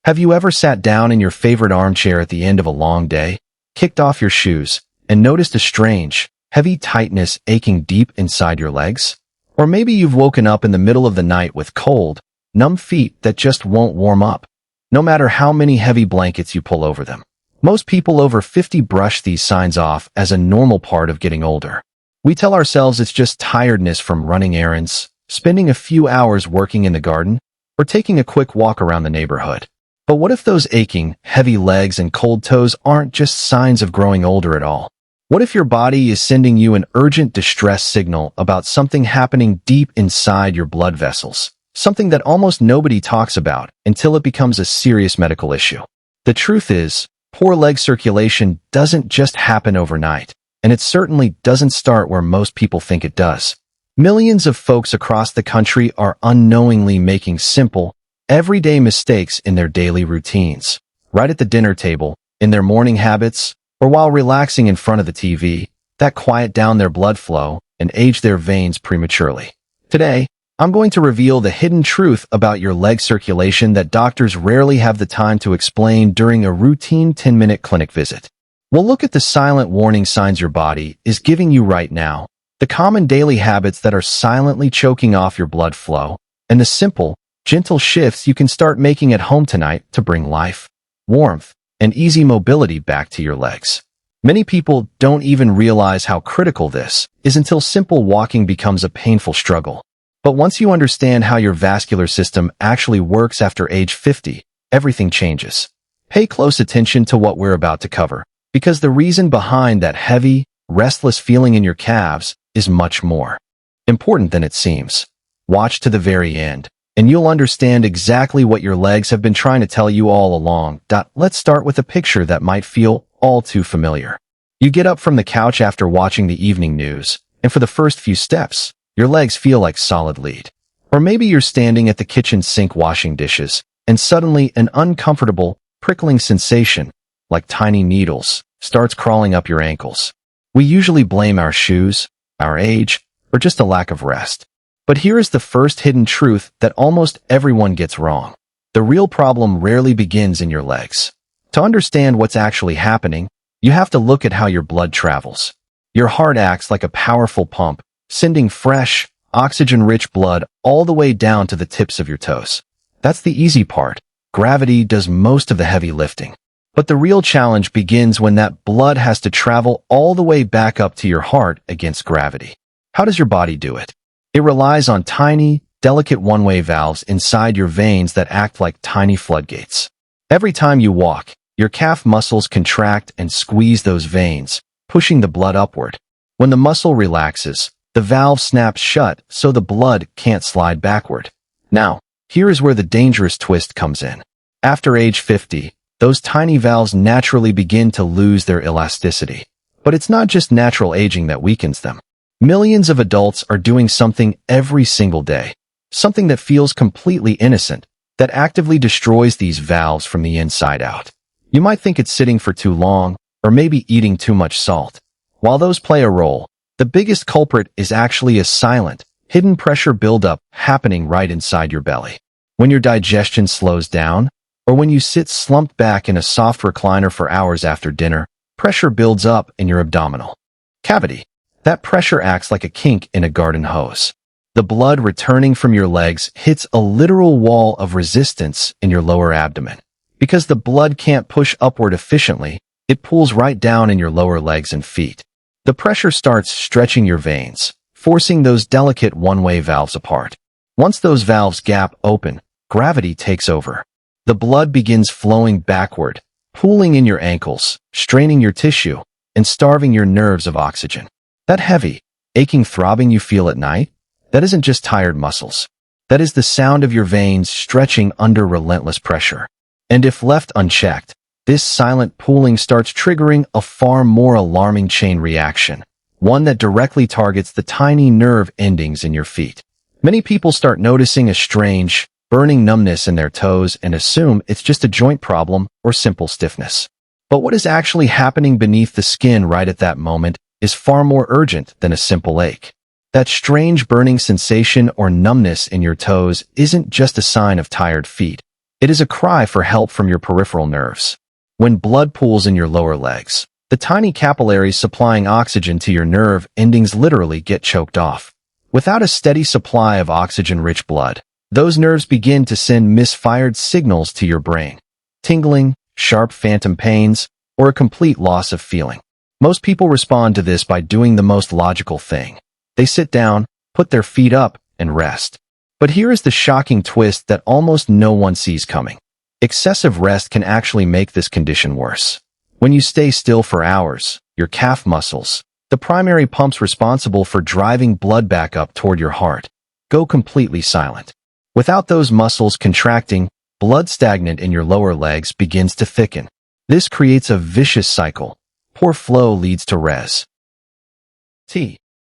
Have you ever sat down in your favorite armchair at the end of a long day, kicked off your shoes, and noticed a strange, heavy tightness aching deep inside your legs? Or maybe you've woken up in the middle of the night with cold, numb feet that just won't warm up, no matter how many heavy blankets you pull over them. Most people over 50 brush these signs off as a normal part of getting older. We tell ourselves it's just tiredness from running errands, spending a few hours working in the garden, or taking a quick walk around the neighborhood. But what if those aching, heavy legs and cold toes aren't just signs of growing older at all? What if your body is sending you an urgent distress signal about something happening deep inside your blood vessels? Something that almost nobody talks about until it becomes a serious medical issue. The truth is, poor leg circulation doesn't just happen overnight, and it certainly doesn't start where most people think it does. Millions of folks across the country are unknowingly making simple, everyday mistakes in their daily routines, right at the dinner table, in their morning habits, or while relaxing in front of the TV, that quiet down their blood flow and age their veins prematurely. Today, I'm going to reveal the hidden truth about your leg circulation that doctors rarely have the time to explain during a routine 10-minute clinic visit. We'll look at the silent warning signs your body is giving you right now, the common daily habits that are silently choking off your blood flow, and the simple, gentle shifts you can start making at home tonight to bring life, warmth, and easy mobility back to your legs. Many people don't even realize how critical this is until simple walking becomes a painful struggle. But once you understand how your vascular system actually works after age 50, everything changes. Pay close attention to what we're about to cover, because the reason behind that heavy, restless feeling in your calves is much more important than it seems. Watch to the very end, and you'll understand exactly what your legs have been trying to tell you all along. Let's start with a picture that might feel all too familiar. You get up from the couch after watching the evening news, and for the first few steps, your legs feel like solid lead. Or maybe you're standing at the kitchen sink washing dishes, and suddenly an uncomfortable, prickling sensation, like tiny needles, starts crawling up your ankles. We usually blame our shoes, our age, or just a lack of rest. But here is the first hidden truth that almost everyone gets wrong. The real problem rarely begins in your legs. To understand what's actually happening, you have to look at how your blood travels. Your heart acts like a powerful pump, sending fresh, oxygen-rich blood all the way down to the tips of your toes. That's the easy part. Gravity does most of the heavy lifting. But the real challenge begins when that blood has to travel all the way back up to your heart against gravity. How does your body do it? It relies on tiny, delicate one-way valves inside your veins that act like tiny floodgates. Every time you walk, your calf muscles contract and squeeze those veins, pushing the blood upward. When the muscle relaxes, the valve snaps shut so the blood can't slide backward. Now, here is where the dangerous twist comes in. After age 50, those tiny valves naturally begin to lose their elasticity. But it's not just natural aging that weakens them. Millions of adults are doing something every single day, something that feels completely innocent, that actively destroys these valves from the inside out. You might think it's sitting for too long, or maybe eating too much salt. While those play a role, the biggest culprit is actually a silent, hidden pressure buildup happening right inside your belly. When your digestion slows down, or when you sit slumped back in a soft recliner for hours after dinner, pressure builds up in your abdominal cavity. That pressure acts like a kink in a garden hose. The blood returning from your legs hits a literal wall of resistance in your lower abdomen. Because the blood can't push upward efficiently, it pulls right down in your lower legs and feet. The pressure starts stretching your veins, forcing those delicate one-way valves apart. Once those valves gap open, gravity takes over. The blood begins flowing backward, pooling in your ankles, straining your tissue, and starving your nerves of oxygen. That heavy, aching throbbing you feel at night, that isn't just tired muscles. That is the sound of your veins stretching under relentless pressure. And if left unchecked, this silent pooling starts triggering a far more alarming chain reaction, one that directly targets the tiny nerve endings in your feet. Many people start noticing a strange, burning numbness in their toes and assume it's just a joint problem or simple stiffness. But what is actually happening beneath the skin right at that moment is far more urgent than a simple ache. That strange burning sensation or numbness in your toes isn't just a sign of tired feet. It is a cry for help from your peripheral nerves. When blood pools in your lower legs, the tiny capillaries supplying oxygen to your nerve endings literally get choked off. Without a steady supply of oxygen-rich blood, those nerves begin to send misfired signals to your brain. Tingling, sharp phantom pains, or a complete loss of feeling. Most people respond to this by doing the most logical thing. They sit down, put their feet up, and rest. But here is the shocking twist that almost no one sees coming. Excessive rest can actually make this condition worse. When you stay still for hours, your calf muscles, the primary pumps responsible for driving blood back up toward your heart, go completely silent. Without those muscles contracting, blood stagnant in your lower legs begins to thicken. This creates a vicious cycle. Poor flow leads to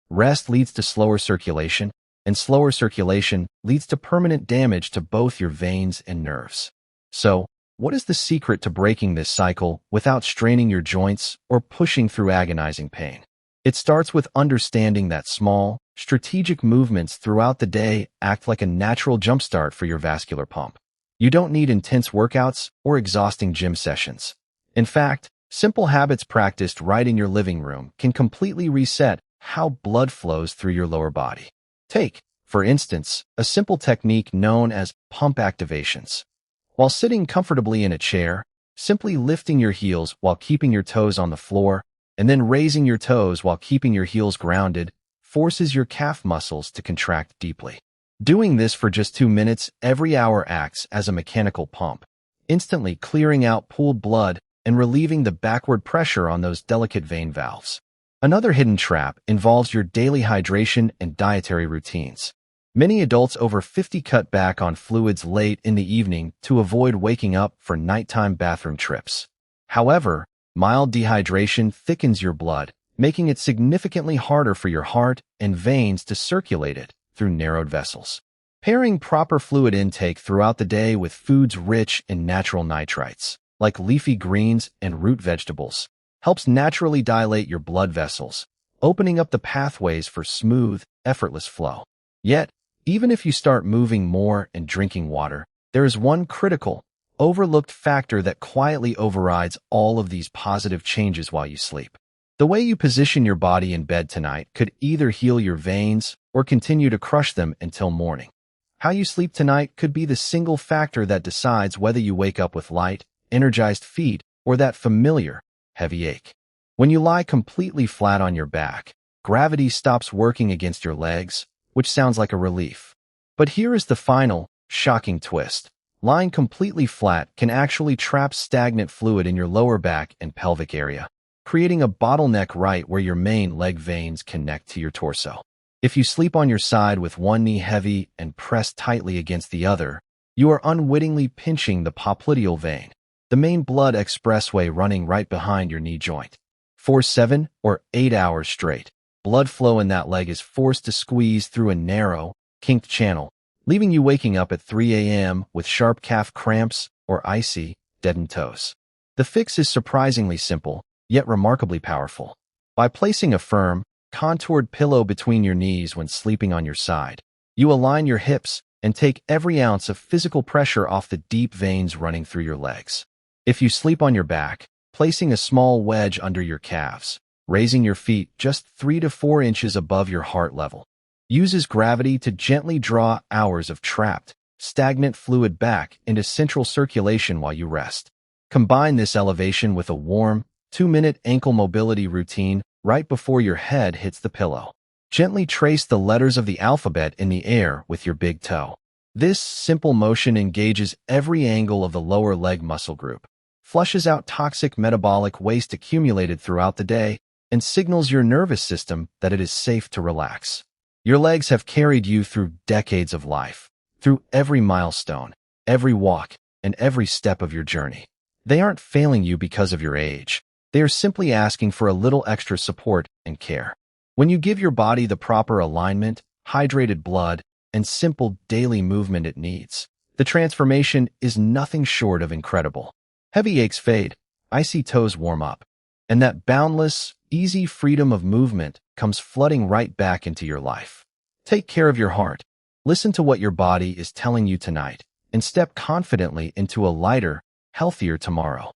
rest leads to slower circulation, and slower circulation leads to permanent damage to both your veins and nerves. So, what is the secret to breaking this cycle without straining your joints or pushing through agonizing pain? It starts with understanding that small, strategic movements throughout the day act like a natural jumpstart for your vascular pump. You don't need intense workouts or exhausting gym sessions. In fact, simple habits practiced right in your living room can completely reset how blood flows through your lower body. Take, for instance, a simple technique known as pump activations. While sitting comfortably in a chair, simply lifting your heels while keeping your toes on the floor, and then raising your toes while keeping your heels grounded, forces your calf muscles to contract deeply. Doing this for just 2 minutes every hour acts as a mechanical pump, instantly clearing out pooled blood and relieving the backward pressure on those delicate vein valves. Another hidden trap involves your daily hydration and dietary routines. Many adults over 50 cut back on fluids late in the evening to avoid waking up for nighttime bathroom trips. However, mild dehydration thickens your blood, making it significantly harder for your heart and veins to circulate it through narrowed vessels. Pairing proper fluid intake throughout the day with foods rich in natural nitrites, like leafy greens and root vegetables, helps naturally dilate your blood vessels, opening up the pathways for smooth, effortless flow. Yet, even if you start moving more and drinking water, there is one critical, overlooked factor that quietly overrides all of these positive changes while you sleep. The way you position your body in bed tonight could either heal your veins or continue to crush them until morning. How you sleep tonight could be the single factor that decides whether you wake up with light, energized feet, or that familiar, heavy ache. When you lie completely flat on your back, gravity stops working against your legs, which sounds like a relief. But here is the final, shocking twist. Lying completely flat can actually trap stagnant fluid in your lower back and pelvic area, creating a bottleneck right where your main leg veins connect to your torso. If you sleep on your side with one knee heavy and pressed tightly against the other, you are unwittingly pinching the popliteal vein, the main blood expressway running right behind your knee joint. For 7 or 8 hours straight, blood flow in that leg is forced to squeeze through a narrow, kinked channel, leaving you waking up at 3 a.m. with sharp calf cramps or icy, deadened toes. The fix is surprisingly simple, yet remarkably powerful. By placing a firm, contoured pillow between your knees when sleeping on your side, you align your hips and take every ounce of physical pressure off the deep veins running through your legs. If you sleep on your back, placing a small wedge under your calves, raising your feet just 3 to 4 inches above your heart level, uses gravity to gently draw hours of trapped, stagnant fluid back into central circulation while you rest. Combine this elevation with a warm, 2-minute ankle mobility routine right before your head hits the pillow. Gently trace the letters of the alphabet in the air with your big toe. This simple motion engages every angle of the lower leg muscle group, flushes out toxic metabolic waste accumulated throughout the day, and signals your nervous system that it is safe to relax. Your legs have carried you through decades of life, through every milestone, every walk, and every step of your journey. They aren't failing you because of your age. They are simply asking for a little extra support and care. When you give your body the proper alignment, hydrated blood, and simple daily movement it needs, the transformation is nothing short of incredible. Heavy aches fade, icy toes warm up, and that boundless, easy freedom of movement comes flooding right back into your life. Take care of your heart. Listen to what your body is telling you tonight, and step confidently into a lighter, healthier tomorrow.